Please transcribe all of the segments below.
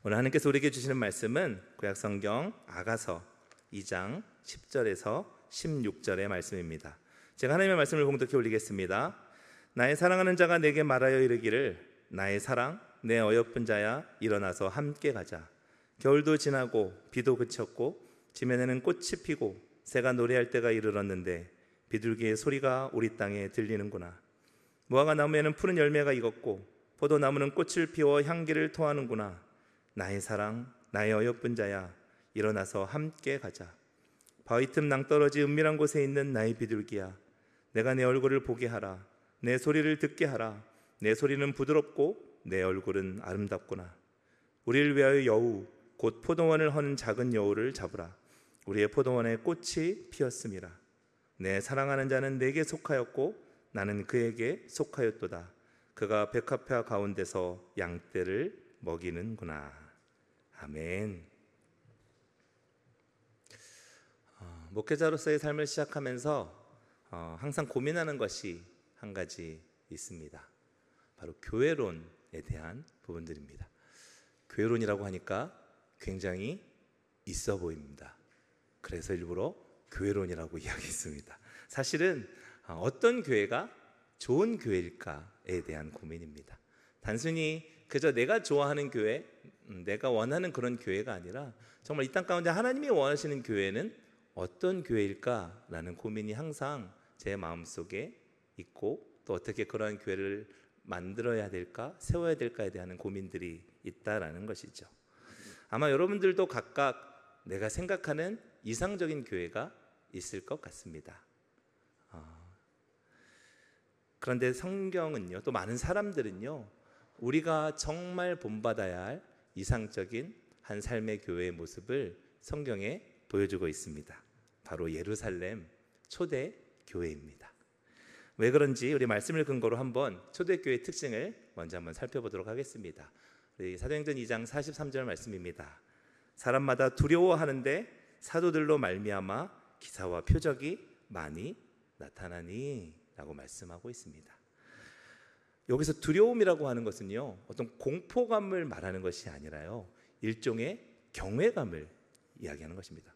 오늘 하나님께서 우리에게 주시는 말씀은 구약성경 아가서 2장 10절에서 16절의 말씀입니다. 제가 하나님의 말씀을 봉독해 올리겠습니다. 나의 사랑하는 자가 내게 말하여 이르기를 나의 사랑 내 어여쁜 자야 일어나서 함께 가자. 겨울도 지나고 비도 그쳤고 지면에는 꽃이 피고 새가 노래할 때가 이르렀는데 비둘기의 소리가 우리 땅에 들리는구나. 무화과 나무에는 푸른 열매가 익었고 포도나무는 꽃을 피워 향기를 토하는구나. 나의 사랑 나의 어여쁜 자야 일어나서 함께 가자. 바위 틈 낭떠러지 은밀한 곳에 있는 나의 비둘기야, 내가 내 얼굴을 보게 하라. 내 소리를 듣게 하라. 내 소리는 부드럽고 내 얼굴은 아름답구나. 우리를 위하여 여우 곧 포도원을 허는 작은 여우를 잡으라. 우리의 포도원에 꽃이 피었음이라. 내 사랑하는 자는 내게 속하였고 나는 그에게 속하였도다. 그가 백합화 가운데서 양떼를 먹이는구나. 아멘. 목회자로서의 삶을 시작하면서 항상 고민하는 것이 한 가지 있습니다. 바로 교회론에 대한 부분들입니다. 교회론이라고 하니까 굉장히 있어 보입니다. 그래서 일부러 교회론이라고 이야기했습니다. 사실은 어떤 교회가 좋은 교회일까에 대한 고민입니다. 단순히 그저 내가 좋아하는 교회, 내가 원하는 그런 교회가 아니라 정말 이 땅 가운데 하나님이 원하시는 교회는 어떤 교회일까라는 고민이 항상 제 마음속에 있고, 또 어떻게 그러한 교회를 만들어야 될까, 세워야 될까에 대한 고민들이 있다라는 것이죠. 아마 여러분들도 각각 내가 생각하는 이상적인 교회가 있을 것 같습니다. 그런데 성경은요, 또 많은 사람들은요, 우리가 정말 본받아야 할 이상적인 한 삶의 교회의 모습을 성경에 보여주고 있습니다. 바로 예루살렘 초대 교회입니다. 왜 그런지 우리 말씀을 근거로 한번 초대교회의 특징을 먼저 한번 살펴보도록 하겠습니다. 우리 사도행전 2장 43절 말씀입니다. 사람마다 두려워하는데 사도들로 말미암아 기사와 표적이 많이 나타나니 라고 말씀하고 있습니다. 여기서 두려움이라고 하는 것은요, 어떤 공포감을 말하는 것이 아니라요, 일종의 경외감을 이야기하는 것입니다.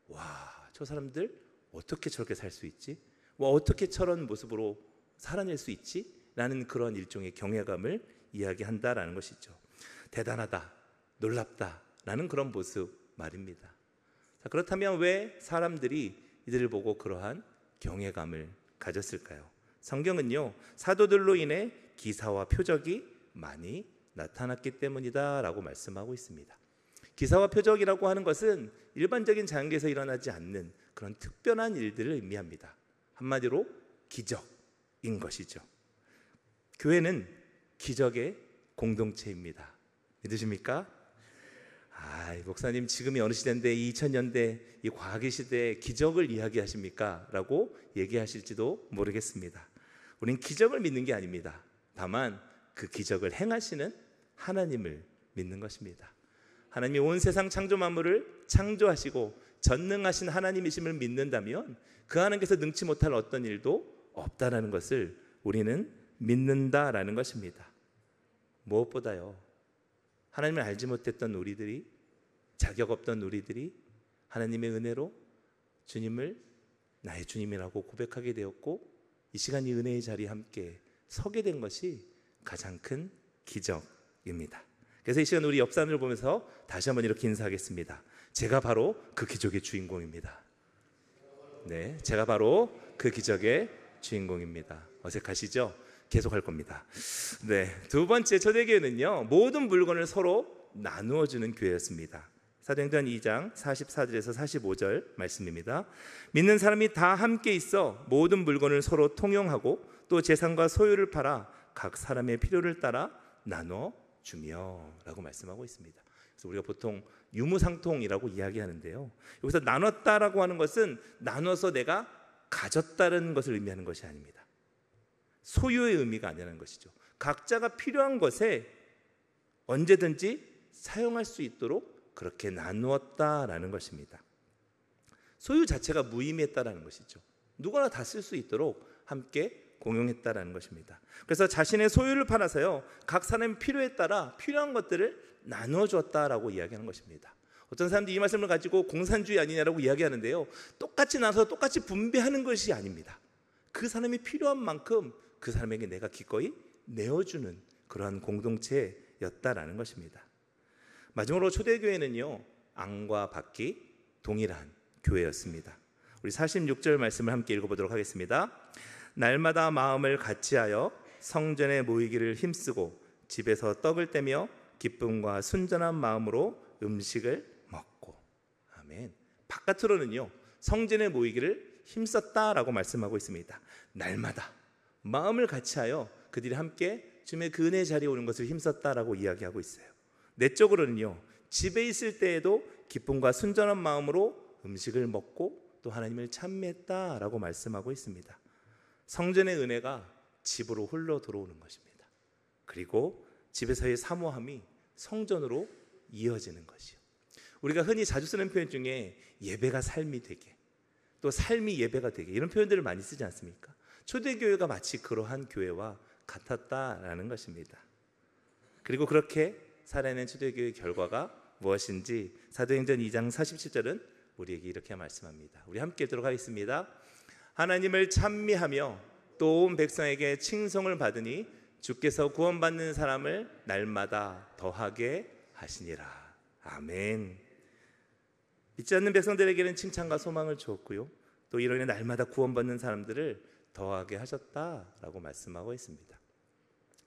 와, 저 사람들 어떻게 저렇게 살 수 있지? 와, 어떻게 저런 모습으로 살아낼 수 있지? 라는 그런 일종의 경외감을 이야기한다라는 것이죠. 대단하다, 놀랍다 라는 그런 모습 말입니다. 자, 그렇다면 왜 사람들이 이들을 보고 그러한 경외감을 가졌을까요? 성경은요, 사도들로 인해 기사와 표적이 많이 나타났기 때문이다 라고 말씀하고 있습니다. 기사와 표적이라고 하는 것은 일반적인 자연계에서 일어나지 않는 그런 특별한 일들을 의미합니다. 한마디로 기적인 것이죠. 교회는 기적의 공동체입니다. 믿으십니까? 목사님 지금이 어느 시대인데, 2000년대 이 과학의 시대에 기적을 이야기하십니까? 라고 얘기하실지도 모르겠습니다. 우린 기적을 믿는 게 아닙니다. 다만 그 기적을 행하시는 하나님을 믿는 것입니다. 하나님이 온 세상 창조 만물을 창조하시고 전능하신 하나님이심을 믿는다면 그 하나님께서 능치 못할 어떤 일도 없다라는 것을 우리는 믿는다라는 것입니다. 무엇보다요, 하나님을 알지 못했던 우리들이, 자격 없던 우리들이 하나님의 은혜로 주님을 나의 주님이라고 고백하게 되었고, 이 시간 이 은혜의 자리에 함께 서게 된 것이 가장 큰 기적입니다. 그래서 이 시간 우리 옆 사람을 보면서 다시 한번 이렇게 인사하겠습니다. 제가 바로 그 기적의 주인공입니다. 네, 제가 바로 그 기적의 주인공입니다. 어색하시죠? 계속 할 겁니다. 네, 두 번째 초대교회는요, 모든 물건을 서로 나누어 주는 교회였습니다. 사도행전 2장 44절에서 45절 말씀입니다. 믿는 사람이 다 함께 있어 모든 물건을 서로 통용하고 또 재산과 소유를 팔아 각 사람의 필요를 따라 나눠 주며 라고 말씀하고 있습니다. 그래서 우리가 보통 유무상통이라고 이야기하는데요, 여기서 나눴다라고 하는 것은 나눠서 내가 가졌다는 것을 의미하는 것이 아닙니다. 소유의 의미가 아니라는 것이죠. 각자가 필요한 것에 언제든지 사용할 수 있도록 그렇게 나누었다라는 것입니다. 소유 자체가 무의미했다라는 것이죠. 누구나 다 쓸 수 있도록 함께 공용했다라는 것입니다. 그래서 자신의 소유를 팔아서요, 각 사람의 필요에 따라 필요한 것들을 나누어 주었다라고 이야기하는 것입니다. 어떤 사람들이 이 말씀을 가지고 공산주의 아니냐라고 이야기하는데요, 똑같이 나눠서 똑같이 분배하는 것이 아닙니다. 그 사람이 필요한 만큼 그 사람에게 내가 기꺼이 내어주는 그러한 공동체였다라는 것입니다. 마지막으로 초대교회는요, 안과 밖이 동일한 교회였습니다. 우리 46절 말씀을 함께 읽어보도록 하겠습니다. 날마다 마음을 같이하여 성전에 모이기를 힘쓰고 집에서 떡을 떼며 기쁨과 순전한 마음으로 음식을 먹고. 아멘. 바깥으로는요, 성전에 모이기를 힘썼다라고 말씀하고 있습니다. 날마다 마음을 같이하여 그들이 함께 주님의 그 은혜 자리에 오는 것을 힘썼다라고 이야기하고 있어요. 내적으로는요, 집에 있을 때에도 기쁨과 순전한 마음으로 음식을 먹고 또 하나님을 찬미했다라고 말씀하고 있습니다. 성전의 은혜가 집으로 흘러 들어오는 것입니다. 그리고 집에서의 사모함이 성전으로 이어지는 것이요. 우리가 흔히 자주 쓰는 표현 중에 예배가 삶이 되게, 또 삶이 예배가 되게, 이런 표현들을 많이 쓰지 않습니까? 초대교회가 마치 그러한 교회와 같았다라는 것입니다. 그리고 그렇게 살아낸 초대교회의 결과가 무엇인지 사도행전 2장 47절은 우리에게 이렇게 말씀합니다. 우리 함께 읽도록 하겠습니다. 하나님을 찬미하며 또 온 백성에게 칭송을 받으니 주께서 구원받는 사람을 날마다 더하게 하시니라. 아멘. 믿지 않는 백성들에게는 칭찬과 소망을 주었고요, 또 이로 인해 날마다 구원받는 사람들을 더하게 하셨다라고 말씀하고 있습니다.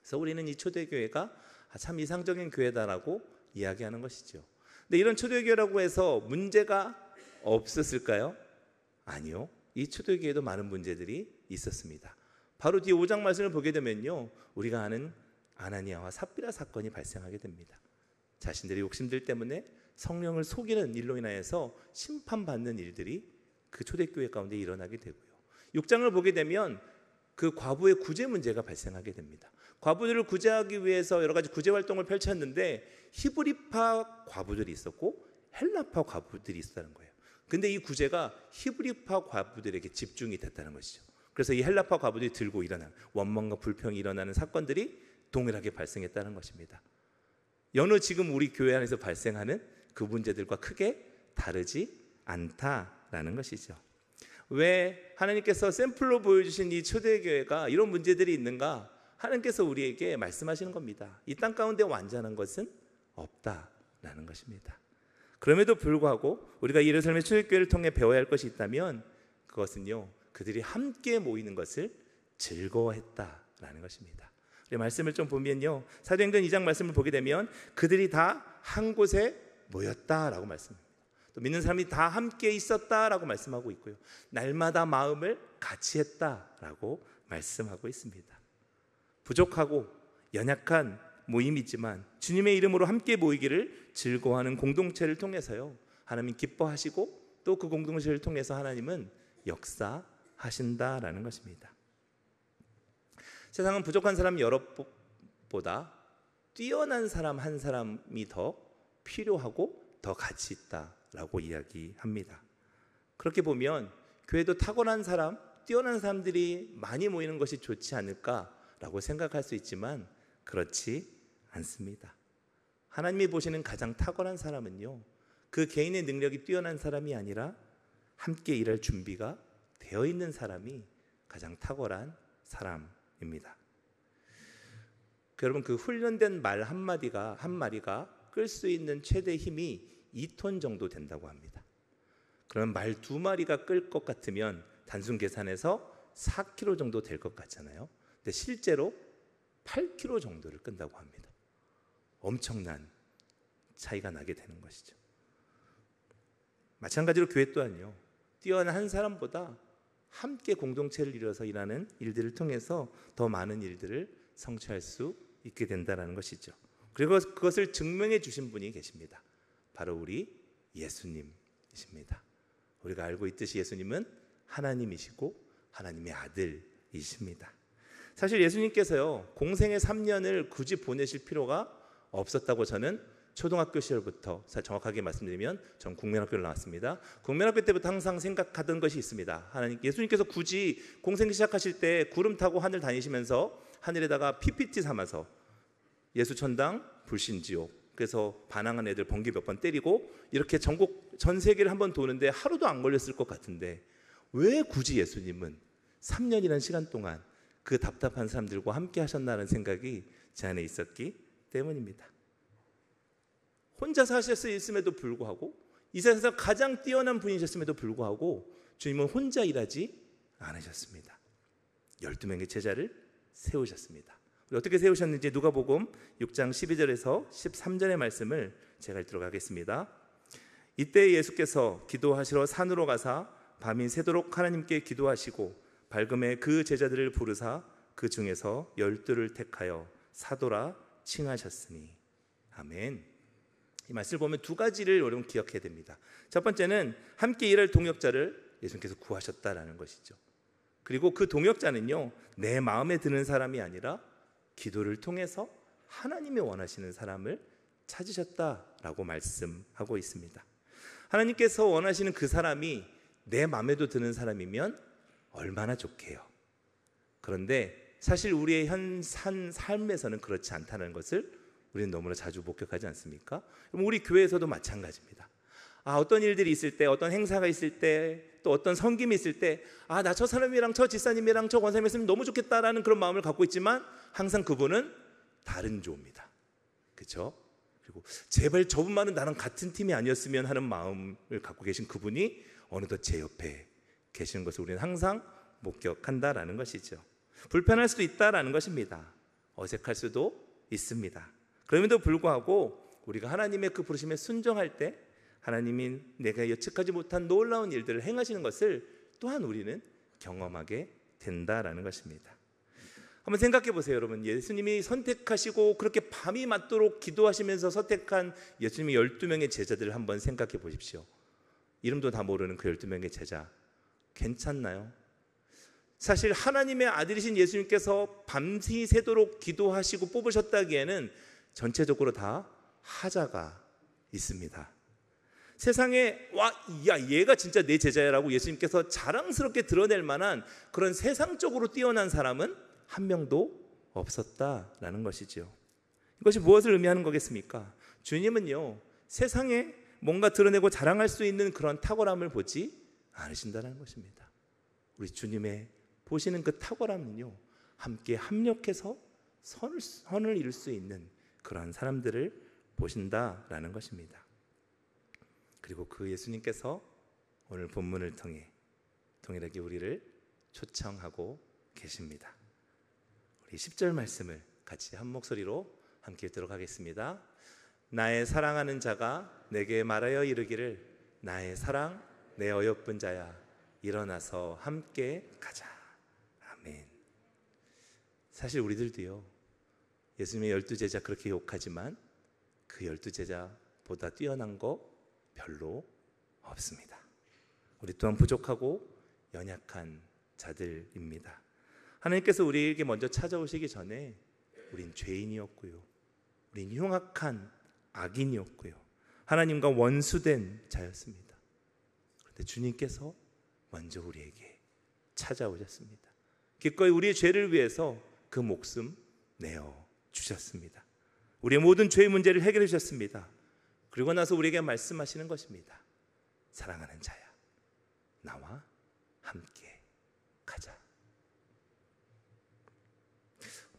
그래서 우리는 이 초대교회가 참 이상적인 교회다라고 이야기하는 것이죠. 근데 이런 초대교회라고 해서 문제가 없었을까요? 아니요. 이 초대교회도 많은 문제들이 있었습니다. 바로 뒤에 5장 말씀을 보게 되면요, 우리가 아는 아나니아와 삽비라 사건이 발생하게 됩니다. 자신들의 욕심들 때문에 성령을 속이는 일로 인하여서 심판받는 일들이 그 초대교회 가운데 일어나게 되고요, 6장을 보게 되면 그 과부의 구제 문제가 발생하게 됩니다. 과부들을 구제하기 위해서 여러 가지 구제 활동을 펼쳤는데 히브리파 과부들이 있었고 헬라파 과부들이 있었다는 거예요. 근데 이 구제가 히브리파 과부들에게 집중이 됐다는 것이죠. 그래서 이 헬라파 과부들이 들고 일어나는 원망과 불평이 일어나는 사건들이 동일하게 발생했다는 것입니다. 여느 지금 우리 교회 안에서 발생하는 그 문제들과 크게 다르지 않다라는 것이죠. 왜 하나님께서 샘플로 보여주신 이 초대교회가 이런 문제들이 있는가? 하나님께서 우리에게 말씀하시는 겁니다. 이 땅 가운데 완전한 것은 없다라는 것입니다. 그럼에도 불구하고 우리가 이 예루살렘의 초대교회를 통해 배워야 할 것이 있다면 그것은요, 그들이 함께 모이는 것을 즐거워했다라는 것입니다. 우리 말씀을 좀 보면요, 사도행전 2장 말씀을 보게 되면 그들이 다 한 곳에 모였다라고 말씀합니다. 또 믿는 사람이 다 함께 있었다라고 말씀하고 있고요, 날마다 마음을 같이 했다라고 말씀하고 있습니다. 부족하고 연약한 모임이지만 주님의 이름으로 함께 모이기를 즐거워하는 공동체를 통해서요, 하나님 기뻐하시고 또 그 공동체를 통해서 하나님은 역사하신다라는 것입니다. 세상은 부족한 사람 여럿보다 뛰어난 사람 한 사람이 더 필요하고 더 가치 있다라고 이야기합니다. 그렇게 보면 교회도 탁월한 사람, 뛰어난 사람들이 많이 모이는 것이 좋지 않을까라고 생각할 수 있지만 그렇지 않습니다. 하나님이 보시는 가장 탁월한 사람은요, 그 개인의 능력이 뛰어난 사람이 아니라 함께 일할 준비가 되어 있는 사람이 가장 탁월한 사람입니다. 여러분, 그 훈련된 말 한 마리가 끌 수 있는 최대 힘이 2톤 정도 된다고 합니다. 그러면 말 2마리가 끌 것 같으면 단순 계산해서 4kg 정도 될 것 같잖아요. 근데 실제로 8kg 정도를 끈다고 합니다. 엄청난 차이가 나게 되는 것이죠. 마찬가지로 교회 또한요, 뛰어난 한 사람보다 함께 공동체를 이뤄서 일하는 일들을 통해서 더 많은 일들을 성취할 수 있게 된다는 것이죠. 그리고 그것을 증명해 주신 분이 계십니다. 바로 우리 예수님이십니다. 우리가 알고 있듯이 예수님은 하나님이시고 하나님의 아들이십니다. 사실 예수님께서요, 공생의 3년을 굳이 보내실 필요가 없었다고 저는 초등학교 시절부터, 정확하게 말씀드리면 전 국민학교를 나왔습니다. 국민학교 때부터 항상 생각하던 것이 있습니다. 하나님, 예수님께서 굳이 공생 시작하실 때 구름 타고 하늘 다니시면서 하늘에다가 PPT 삼아서 예수천당 불신지옥, 그래서 반항한 애들 번개 몇 번 때리고 이렇게 전 세계를 한번 도는데 하루도 안 걸렸을 것 같은데 왜 굳이 예수님은 3년이라는 시간 동안 그 답답한 사람들과 함께 하셨나라는 생각이 제 안에 있었기 때문입니다. 혼자 사셨음에도 불구하고 이 세상에서 가장 뛰어난 분이셨음에도 불구하고 주님은 혼자 일하지 않으셨습니다. 12명의 제자를 세우셨습니다. 어떻게 세우셨는지 누가복음 6장 12절에서 13절의 말씀을 제가 읽도록 하겠습니다. 이때 예수께서 기도하시러 산으로 가사 밤이 새도록 하나님께 기도하시고 밝음에 그 제자들을 부르사 그 중에서 12를 택하여 사도라 칭하셨으니. 아멘. 이 말씀을 보면 두 가지를 여러분 기억해야 됩니다. 첫 번째는 함께 일할 동역자를 예수님께서 구하셨다라는 것이죠. 그리고 그 동역자는요, 내 마음에 드는 사람이 아니라 기도를 통해서 하나님이 원하시는 사람을 찾으셨다라고 말씀하고 있습니다. 하나님께서 원하시는 그 사람이 내 마음에도 드는 사람이면 얼마나 좋게요. 그런데 사실 우리의 현 삶에서는 그렇지 않다는 것을 우리는 너무나 자주 목격하지 않습니까? 우리 교회에서도 마찬가지입니다. 어떤 일들이 있을 때, 어떤 행사가 있을 때, 또 어떤 섬김이 있을 때, 나 저 사람이랑 저 집사님이랑 저 권사님이 있으면 너무 좋겠다라는 그런 마음을 갖고 있지만 항상 그분은 다른 조입니다. 그렇죠? 그리고 제발 저분만은 나랑 같은 팀이 아니었으면 하는 마음을 갖고 계신 그분이 어느덧 제 옆에 계시는 것을 우리는 항상 목격한다라는 것이죠. 불편할 수도 있다라는 것입니다. 어색할 수도 있습니다. 그럼에도 불구하고 우리가 하나님의 그 부르심에 순종할 때 하나님이 내가 예측하지 못한 놀라운 일들을 행하시는 것을 또한 우리는 경험하게 된다라는 것입니다. 한번 생각해 보세요, 여러분. 예수님이 선택하시고 그렇게 밤이 맞도록 기도하시면서 선택한 예수님의 12명의 제자들을 한번 생각해 보십시오. 이름도 다 모르는 그 12명의 제자 괜찮나요? 사실 하나님의 아들이신 예수님께서 밤이 새도록 기도하시고 뽑으셨다기에는 전체적으로 다 하자가 있습니다. 세상에 얘가 진짜 내 제자야라고 예수님께서 자랑스럽게 드러낼 만한 그런 세상적으로 뛰어난 사람은 한 명도 없었다라는 것이죠. 이것이 무엇을 의미하는 거겠습니까? 주님은요, 세상에 뭔가 드러내고 자랑할 수 있는 그런 탁월함을 보지 않으신다는 것입니다. 우리 주님의 보시는 그 탁월함은요, 함께 합력해서 선을 이룰 수 있는 그러한 사람들을 보신다라는 것입니다. 그리고 그 예수님께서 오늘 본문을 통해 동일하게 우리를 초청하고 계십니다. 우리 10절 말씀을 같이 한 목소리로 함께 읽도록 하겠습니다. 나의 사랑하는 자가 내게 말하여 이르기를 나의 사랑 내 어여쁜 자야 일어나서 함께 가자. 아멘. 사실 우리들도요, 예수님의 12제자 그렇게 욕하지만 그 12제자보다 뛰어난 거 별로 없습니다. 우리 또한 부족하고 연약한 자들입니다. 하나님께서 우리에게 먼저 찾아오시기 전에 우린 죄인이었고요, 우린 흉악한 악인이었고요, 하나님과 원수된 자였습니다. 그런데 주님께서 먼저 우리에게 찾아오셨습니다. 기꺼이 우리의 죄를 위해서 그 목숨 내어 주셨습니다. 우리의 모든 죄의 문제를 해결해 주셨습니다. 그리고 나서 우리에게 말씀하시는 것입니다. 사랑하는 자야, 나와 함께 가자.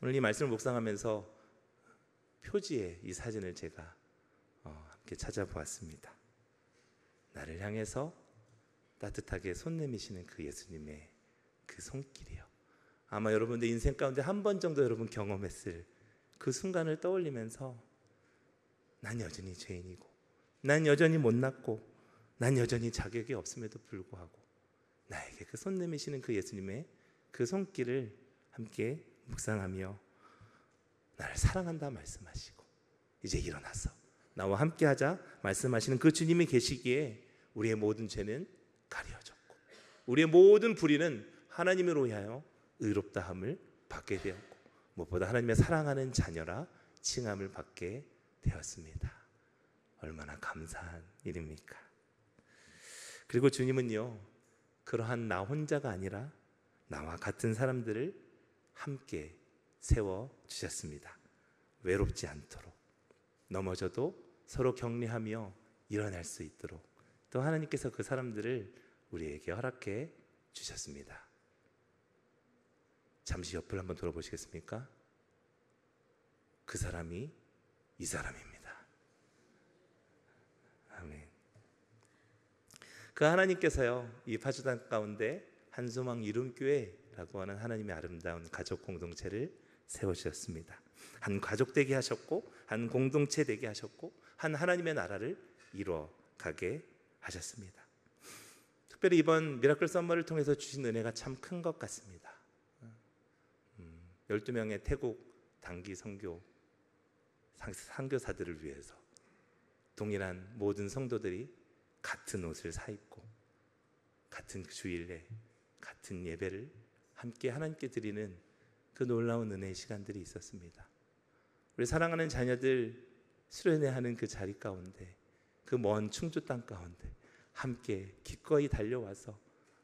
오늘 이 말씀을 묵상하면서 표지에 이 사진을 제가 함께 찾아보았습니다. 나를 향해서 따뜻하게 손 내미시는 그 예수님의 그 손길이요. 아마 여러분들 인생 가운데 한 번 정도 여러분 경험했을 그 순간을 떠올리면서 난 여전히 죄인이고, 난 여전히 못났고, 난 여전히 자격이 없음에도 불구하고 나에게 그 손 내미시는 그 예수님의 그 손길을 함께 묵상하며 나를 사랑한다 말씀하시고 이제 일어나서 나와 함께하자 말씀하시는 그 주님이 계시기에 우리의 모든 죄는 가려졌고 우리의 모든 불의는 하나님으로 인하여 의롭다함을 받게 되었고 무엇보다 하나님의 사랑하는 자녀라 칭함을 받게 되었습니다. 얼마나 감사한 일입니까? 그리고 주님은요, 그러한 나 혼자가 아니라 나와 같은 사람들을 함께 세워주셨습니다. 외롭지 않도록, 넘어져도 서로 격려하며 일어날 수 있도록 또 하나님께서 그 사람들을 우리에게 허락해 주셨습니다. 잠시 옆을 한번 돌아보시겠습니까? 그 사람이 이 사람입니다. 아멘. 그 하나님께서요, 이 파주단 가운데 한소망 이룸교회라고 하는 하나님의 아름다운 가족 공동체를 세워주셨습니다. 한 가족 되게 하셨고, 한 공동체 되게 하셨고, 한 하나님의 나라를 이루어가게 하셨습니다. 특별히 이번 미라클 썸머를 통해서 주신 은혜가 참 큰 것 같습니다. 12명의 태국 단기 선교사들을 위해서 동일한 모든 성도들이 같은 옷을 사입고 같은 주일에 같은 예배를 함께 하나님께 드리는 그 놀라운 은혜의 시간들이 있었습니다. 우리 사랑하는 자녀들 수련회하는 그 자리 가운데, 그 먼 충주 땅 가운데 함께 기꺼이 달려와서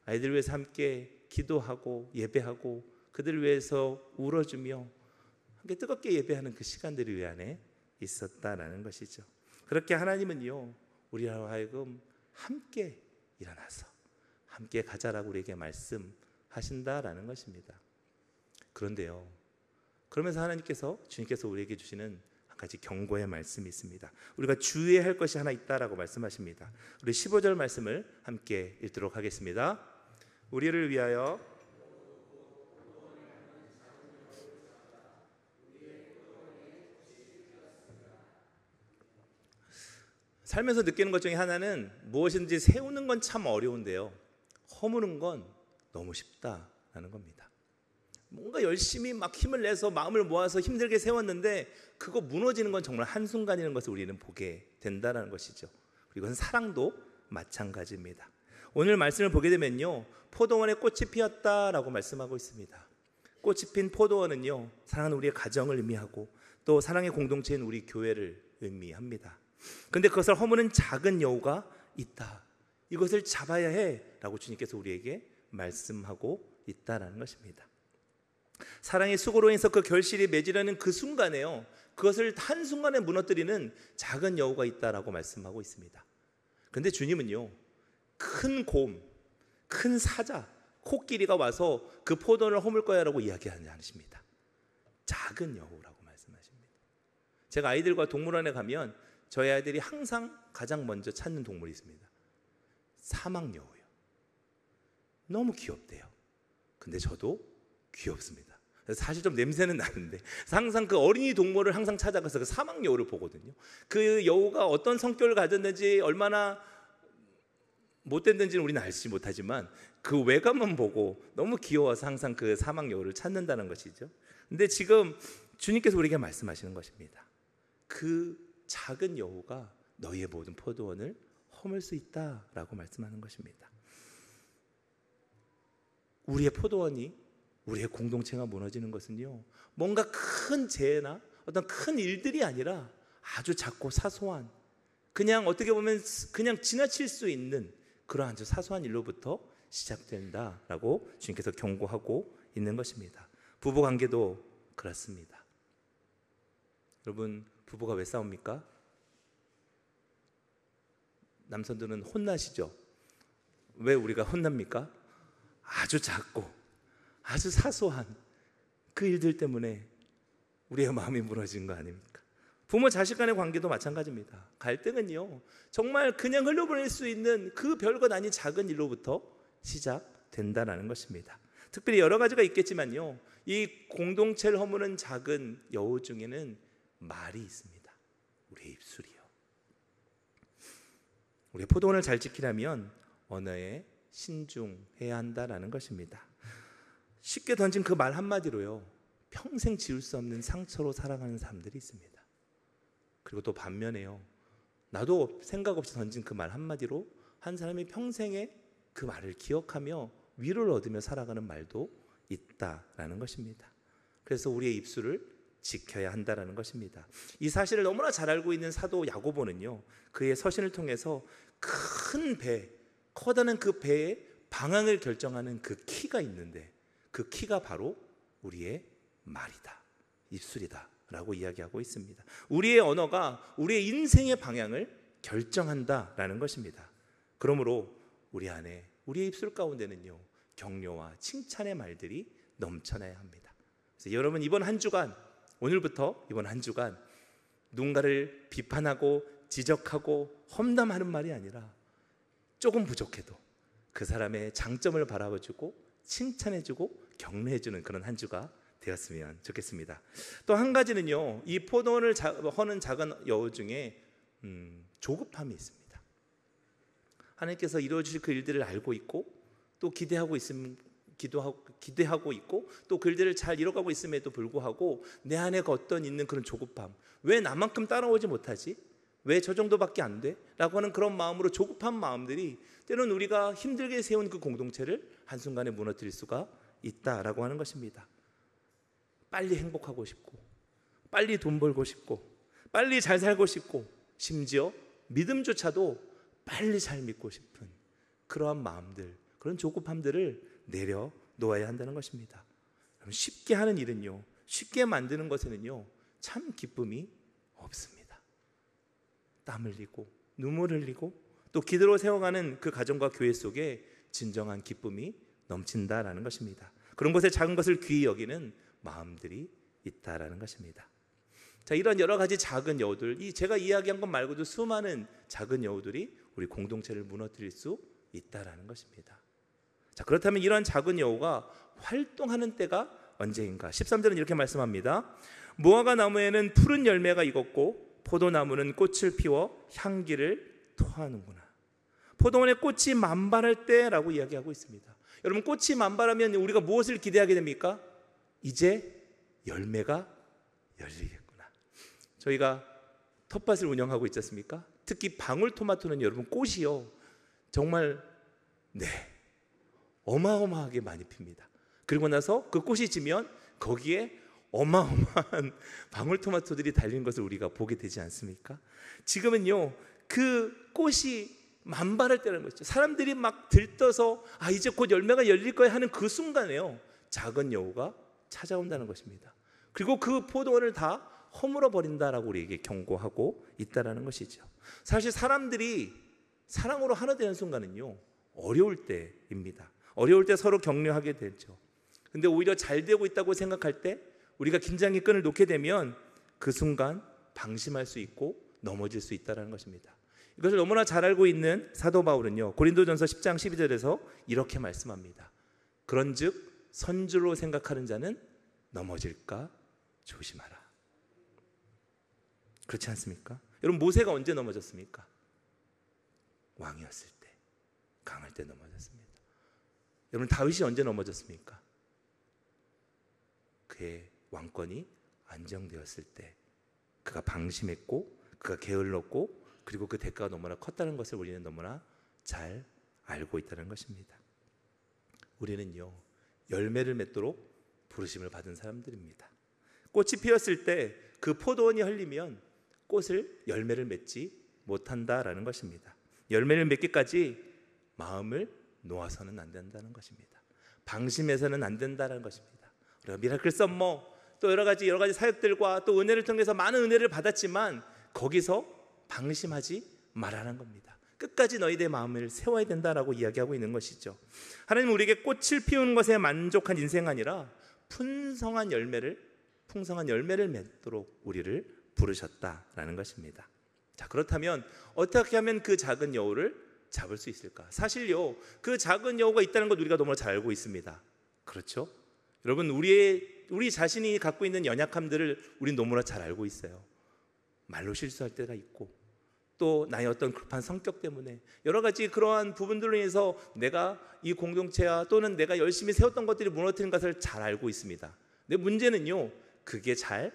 아이들 위해서 함께 기도하고 예배하고 그들을 위해서 울어주며 함께 뜨겁게 예배하는 그 시간들이 우리 안에 있었다라는 것이죠. 그렇게 하나님은요, 우리로 하여금 함께 일어나서 함께 가자라고 우리에게 말씀하신다라는 것입니다. 그런데요, 그러면서 하나님께서, 주님께서 우리에게 주시는 한 가지 경고의 말씀이 있습니다. 우리가 주의해야 할 것이 하나 있다라고 말씀하십니다. 우리 15절 말씀을 함께 읽도록 하겠습니다. 우리를 위하여 살면서 느끼는 것 중에 하나는 무엇인지 세우는 건 참 어려운데요, 허무는 건 너무 쉽다라는 겁니다. 뭔가 열심히 막 힘을 내서 마음을 모아서 힘들게 세웠는데 그거 무너지는 건 정말 한순간이라는 것을 우리는 보게 된다는 것이죠. 그리고 이건 사랑도 마찬가지입니다. 오늘 말씀을 보게 되면요, 포도원에 꽃이 피었다라고 말씀하고 있습니다. 꽃이 핀 포도원은요, 사랑하는 우리의 가정을 의미하고 또 사랑의 공동체인 우리 교회를 의미합니다. 그런데 그것을 허무는 작은 여우가 있다, 이것을 잡아야 해라고 주님께서 우리에게 말씀하고 있다는 것입니다. 사랑의 수고로 인해서 그 결실이 맺으려는 그 순간에요, 그것을 한순간에 무너뜨리는 작은 여우가 있다라고 말씀하고 있습니다. 그런데 주님은요, 큰 곰, 큰 사자, 코끼리가 와서 그 포도를 허물 거야 라고 이야기하지 않으십니다. 작은 여우라고 말씀하십니다. 제가 아이들과 동물원에 가면 저희 아이들이 항상 가장 먼저 찾는 동물이 있습니다. 사막여우요. 너무 귀엽대요. 근데 저도 귀엽습니다. 사실 좀 냄새는 나는데 항상 그 어린이 동물을 항상 찾아가서 그 사막여우를 보거든요. 그 여우가 어떤 성격을 가졌는지, 얼마나 못됐는지는 우리는 알지 못하지만 그 외관만 보고 너무 귀여워서 항상 그 사막여우를 찾는다는 것이죠. 근데 지금 주님께서 우리에게 말씀하시는 것입니다. 그 작은 여우가 너희의 모든 포도원을 허물 수 있다라고 말씀하는 것입니다. 우리의 포도원이, 우리의 공동체가 무너지는 것은요, 뭔가 큰 재해나 어떤 큰 일들이 아니라 아주 작고 사소한, 그냥 어떻게 보면 그냥 지나칠 수 있는 그러한 아주 사소한 일로부터 시작된다라고 주님께서 경고하고 있는 것입니다. 부부관계도 그렇습니다. 여러분, 부부가 왜 싸웁니까? 남성들은 혼나시죠? 왜 우리가 혼납니까? 아주 작고 아주 사소한 그 일들 때문에 우리의 마음이 무너진 거 아닙니까? 부모 자식 간의 관계도 마찬가지입니다. 갈등은요, 정말 그냥 흘려보낼 수 있는 그 별것 아닌 작은 일로부터 시작된다는 것입니다. 특별히 여러 가지가 있겠지만요, 이 공동체를 허무는 작은 여우 중에는 말이 있습니다. 우리의 입술이요. 우리의 포도원을 잘 지키려면 언어에 신중해야 한다는 것입니다. 쉽게 던진 그 말 한마디로요, 평생 지울 수 없는 상처로 살아가는 사람들이 있습니다. 그리고 또 반면에요, 나도 생각 없이 던진 그 말 한마디로 한 사람이 평생에 그 말을 기억하며 위로를 얻으며 살아가는 말도 있다라는 것입니다. 그래서 우리의 입술을 지켜야 한다라는 것입니다. 이 사실을 너무나 잘 알고 있는 사도 야고보는요, 그의 서신을 통해서 큰 배, 커다란 그 배의 방향을 결정하는 그 키가 있는데, 그 키가 바로 우리의 말이다, 입술이다 라고 이야기하고 있습니다. 우리의 언어가 우리의 인생의 방향을 결정한다라는 것입니다. 그러므로 우리 안에, 우리의 입술 가운데는요, 격려와 칭찬의 말들이 넘쳐나야 합니다. 그래서 여러분, 이번 한 주간, 오늘부터 이번 한 주간 누군가를 비판하고 지적하고 험담하는 말이 아니라 조금 부족해도 그 사람의 장점을 바라봐주고 칭찬해주고 격려해주는 그런 한 주가 되었으면 좋겠습니다. 또 한 가지는요, 이 포도원을 허는 작은 여우 중에 조급함이 있습니다. 하나님께서 이루어주실 그 일들을 알고 있고 또 기대하고 있고 또 그 일들을 잘 이뤄가고 있음에도 불구하고 내 안에 어떤 있는 그런 조급함, 왜 나만큼 따라오지 못하지? 왜 저 정도밖에 안 돼? 라고 하는 그런 마음으로 조급한 마음들이 때로는 우리가 힘들게 세운 그 공동체를 한순간에 무너뜨릴 수가 있다라고 하는 것입니다. 빨리 행복하고 싶고, 빨리 돈 벌고 싶고, 빨리 잘 살고 싶고, 심지어 믿음조차도 빨리 잘 믿고 싶은 그러한 마음들, 그런 조급함들을 내려놓아야 한다는 것입니다. 쉽게 하는 일은요, 쉽게 만드는 것에는요, 참 기쁨이 없습니다. 땀 흘리고 눈물 흘리고 또 기도로 세워가는 그 가정과 교회 속에 진정한 기쁨이 넘친다라는 것입니다. 그런 것에 작은 것을 귀히 여기는 마음들이 있다라는 것입니다. 자, 이런 여러 가지 작은 여우들, 제가 이야기한 것 말고도 수많은 작은 여우들이 우리 공동체를 무너뜨릴 수 있다라는 것입니다. 자, 그렇다면 이런 작은 여우가 활동하는 때가 언제인가? 13절은 이렇게 말씀합니다. 무화과 나무에는 푸른 열매가 익었고 포도나무는 꽃을 피워 향기를 토하는구나. 포도원에 꽃이 만발할 때라고 이야기하고 있습니다. 여러분, 꽃이 만발하면 우리가 무엇을 기대하게 됩니까? 이제 열매가 열리겠구나. 저희가 텃밭을 운영하고 있지 않습니까? 특히 방울토마토는 여러분 꽃이요, 정말 어마어마하게 많이 핍니다. 그리고 나서 그 꽃이 지면 거기에 어마어마한 방울토마토들이 달리는 것을 우리가 보게 되지 않습니까? 지금은요, 그 꽃이 만발할 때라는 것이죠. 사람들이 막 들떠서 이제 곧 열매가 열릴 거야 하는 그 순간에요, 작은 여우가 찾아온다는 것입니다. 그리고 그 포도원을 다 허물어 버린다라고 우리에게 경고하고 있다라는 것이죠. 사실 사람들이 사랑으로 하나 되는 순간은요, 어려울 때입니다. 어려울 때 서로 격려하게 되죠. 근데 오히려 잘 되고 있다고 생각할 때 우리가 긴장의 끈을 놓게 되면 그 순간 방심할 수 있고 넘어질 수 있다는 것입니다. 이것을 너무나 잘 알고 있는 사도 바울은요, 고린도전서 10장 12절에서 이렇게 말씀합니다. 그런즉 선주로 생각하는 자는 넘어질까 조심하라. 그렇지 않습니까? 여러분, 모세가 언제 넘어졌습니까? 왕이었을 때, 강할 때 넘어졌습니다. 여러분, 다윗이 언제 넘어졌습니까? 그의 왕권이 안정되었을 때, 그가 방심했고 그가 게을렀고 그리고 그 대가가 너무나 컸다는 것을 우리는 너무나 잘 알고 있다는 것입니다. 우리는요, 열매를 맺도록 부르심을 받은 사람들입니다. 꽃이 피었을 때 그 포도원이 흘리면 꽃을 열매를 맺지 못한다라는 것입니다. 열매를 맺기까지 마음을 놓아서는 안 된다는 것입니다. 방심해서는 안 된다는 것입니다. 우리가 미라클 썸머 또 여러 가지 사역들과 또 은혜를 통해서 많은 은혜를 받았지만 거기서 방심하지 말라는 겁니다. 끝까지 너희들의 마음을 세워야 된다라고 이야기하고 있는 것이죠. 하나님은 우리에게 꽃을 피우는 것에 만족한 인생 아니라 풍성한 열매를 맺도록 우리를 부르셨다라는 것입니다. 자, 그렇다면 어떻게 하면 그 작은 여우를 잡을 수 있을까? 사실요, 그 작은 여우가 있다는 것 우리가 너무 잘 알고 있습니다. 그렇죠? 여러분, 우리 자신이 갖고 있는 연약함들을 우리는 너무나 잘 알고 있어요. 말로 실수할 때가 있고 또 나의 어떤 급한 성격 때문에 여러 가지 그러한 부분들로 인해서 내가 이 공동체와 또는 내가 열심히 세웠던 것들이 무너뜨린 것을 잘 알고 있습니다. 근데 문제는요, 그게 잘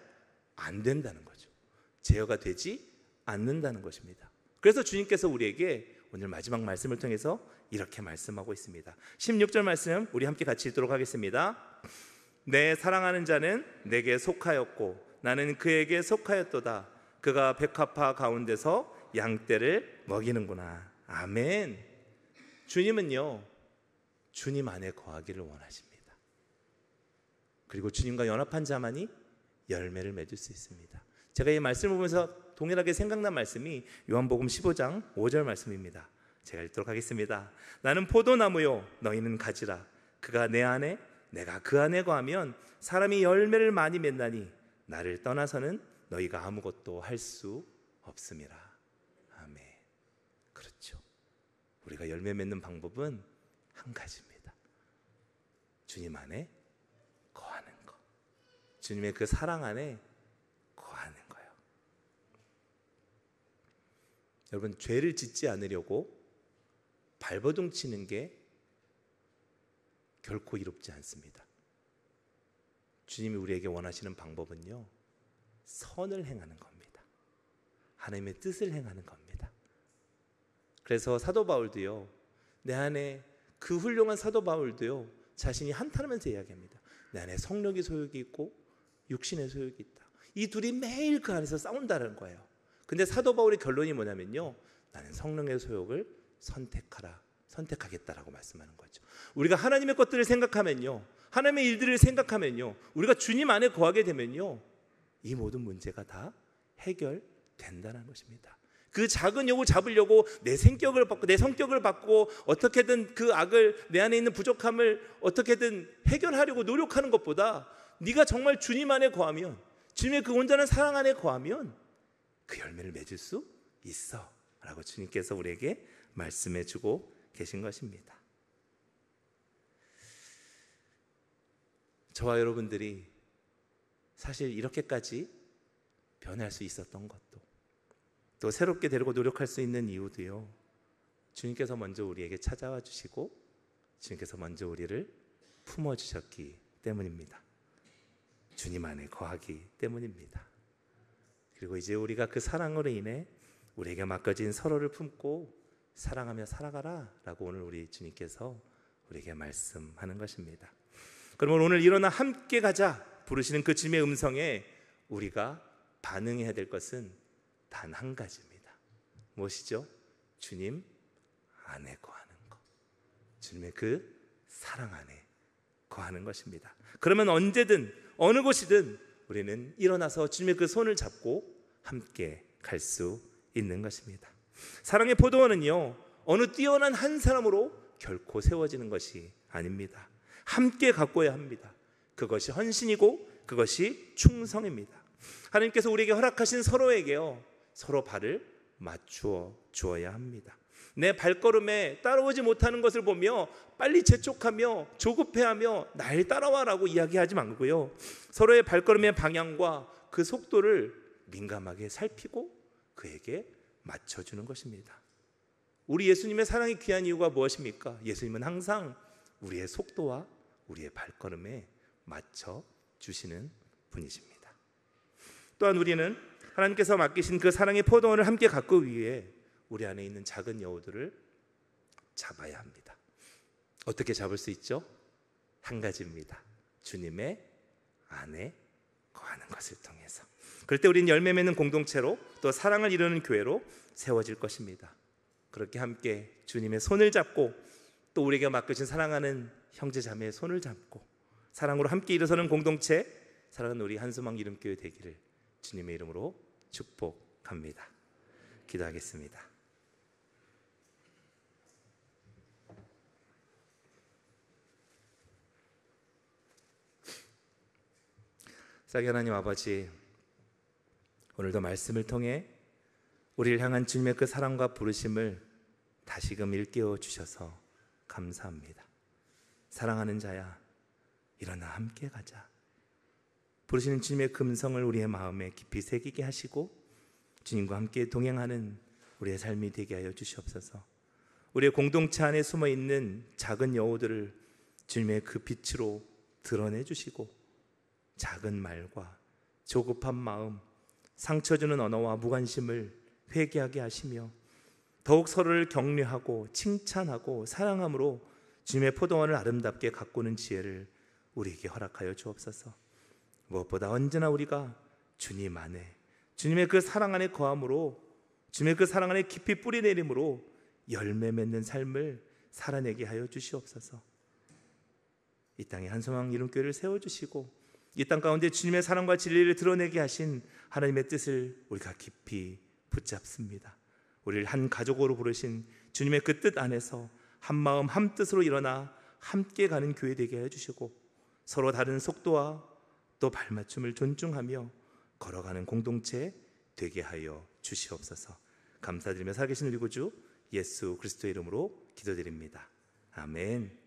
안 된다는 거죠. 제어가 되지 않는다는 것입니다. 그래서 주님께서 우리에게 오늘 마지막 말씀을 통해서 이렇게 말씀하고 있습니다. 16절 말씀 우리 함께 같이 읽도록 하겠습니다. 내 사랑하는 자는 내게 속하였고 나는 그에게 속하였도다. 그가 백합화 가운데서 양떼를 먹이는구나. 아멘. 주님은요, 주님 안에 거하기를 원하십니다. 그리고 주님과 연합한 자만이 열매를 맺을 수 있습니다. 제가 이 말씀을 보면서 동일하게 생각난 말씀이 요한복음 15장 5절 말씀입니다. 제가 읽도록 하겠습니다. 나는 포도나무요, 너희는 가지라. 그가 내 안에, 내가 그 안에 거하면 사람이 열매를 많이 맺나니 나를 떠나서는 너희가 아무것도 할 수 없음이라. 아멘. 그렇죠. 우리가 열매 맺는 방법은 한 가지입니다. 주님 안에 거하는 것. 주님의 그 사랑 안에 거하는 거예요. 여러분, 죄를 짓지 않으려고 발버둥 치는 게 결코 이롭지 않습니다. 주님이 우리에게 원하시는 방법은요, 선을 행하는 겁니다. 하나님의 뜻을 행하는 겁니다. 그래서 사도 바울도요, 내 안에 그 훌륭한 사도 바울도요, 자신이 한탄하면서 이야기합니다. 내 안에 성령의 소욕이 있고 육신의 소욕이 있다. 이 둘이 매일 그 안에서 싸운다는 거예요. 근데 사도 바울의 결론이 뭐냐면요, 나는 성령의 소욕을 선택하겠다라고 말씀하는 거죠. 우리가 하나님의 것들을 생각하면요, 하나님의 일들을 생각하면요, 우리가 주님 안에 거하게 되면요, 이 모든 문제가 다 해결된다는 것입니다. 그 작은 욕을 잡으려고 내 성격을 바꾸고 어떻게든 그 악을, 내 안에 있는 부족함을 어떻게든 해결하려고 노력하는 것보다 네가 정말 주님 안에 거하면, 주님의 그 온전한 사랑 안에 거하면 그 열매를 맺을 수 있어 라고 주님께서 우리에게 말씀해 주고 계신 것입니다. 저와 여러분들이 사실 이렇게까지 변할 수 있었던 것도, 또 새롭게 되려고 노력할 수 있는 이유도요, 주님께서 먼저 우리에게 찾아와 주시고 주님께서 먼저 우리를 품어주셨기 때문입니다. 주님 안에 거하기 때문입니다. 그리고 이제 우리가 그 사랑으로 인해 우리에게 맡겨진 서로를 품고 사랑하며 살아가라 라고 오늘 우리 주님께서 우리에게 말씀하는 것입니다. 그러면 오늘 일어나 함께 가자 부르시는 그 주님의 음성에 우리가 반응해야 될 것은 단 한 가지입니다. 무엇이죠? 주님 안에 거하는 것. 주님의 그 사랑 안에 거하는 것입니다. 그러면 언제든 어느 곳이든 우리는 일어나서 주님의 그 손을 잡고 함께 갈 수 있는 것입니다. 사랑의 포도원은요, 어느 뛰어난 한 사람으로 결코 세워지는 것이 아닙니다. 함께 가꿔야 합니다. 그것이 헌신이고 그것이 충성입니다. 하나님께서 우리에게 허락하신 서로에게요, 서로 발을 맞추어 주어야 합니다. 내 발걸음에 따라오지 못하는 것을 보며 빨리 재촉하며 조급해하며 날 따라와라고 이야기하지 말고요, 서로의 발걸음의 방향과 그 속도를 민감하게 살피고 그에게 맞춰주는 것입니다. 우리 예수님의 사랑이 귀한 이유가 무엇입니까? 예수님은 항상 우리의 속도와 우리의 발걸음에 맞춰주시는 분이십니다. 또한 우리는 하나님께서 맡기신 그 사랑의 포도원을 함께 가꾸기 위해 우리 안에 있는 작은 여우들을 잡아야 합니다. 어떻게 잡을 수 있죠? 한 가지입니다. 주님의 안에 거하는 것을 통해서. 그럴 때 우리는 열매 맺는 공동체로, 또 사랑을 이루는 교회로 세워질 것입니다. 그렇게 함께 주님의 손을 잡고, 또 우리에게 맡겨진 사랑하는 형제 자매의 손을 잡고 사랑으로 함께 일어서는 공동체, 사랑하는 우리 한소망 이름교회 되기를 주님의 이름으로 축복합니다. 기도하겠습니다. 사랑의 하나님 아버지, 오늘도 말씀을 통해 우리를 향한 주님의 그 사랑과 부르심을 다시금 일깨워 주셔서 감사합니다. 사랑하는 자야, 일어나 함께 가자. 부르시는 주님의 금성을 우리의 마음에 깊이 새기게 하시고 주님과 함께 동행하는 우리의 삶이 되게 하여 주시옵소서. 우리의 공동체 안에 숨어있는 작은 여우들을 주님의 그 빛으로 드러내 주시고, 작은 말과 조급한 마음, 상처 주는 언어와 무관심을 회개하게 하시며 더욱 서로를 격려하고 칭찬하고 사랑함으로 주님의 포도원을 아름답게 가꾸는 지혜를 우리에게 허락하여 주옵소서. 무엇보다 언제나 우리가 주님 안에, 주님의 그 사랑 안에 거함으로, 주님의 그 사랑 안에 깊이 뿌리 내림으로 열매 맺는 삶을 살아내게 하여 주시옵소서. 이 땅에 한소망 이름교회를 세워주시고 이 땅 가운데 주님의 사랑과 진리를 드러내게 하신 하나님의 뜻을 우리가 깊이 붙잡습니다. 우리를 한 가족으로 부르신 주님의 그 뜻 안에서 한 마음 한 뜻으로 일어나 함께 가는 교회 되게 해주시고 서로 다른 속도와 또 발맞춤을 존중하며 걸어가는 공동체 되게 하여 주시옵소서. 감사드리며 살아계신 우리 구주 예수 그리스도의 이름으로 기도드립니다. 아멘.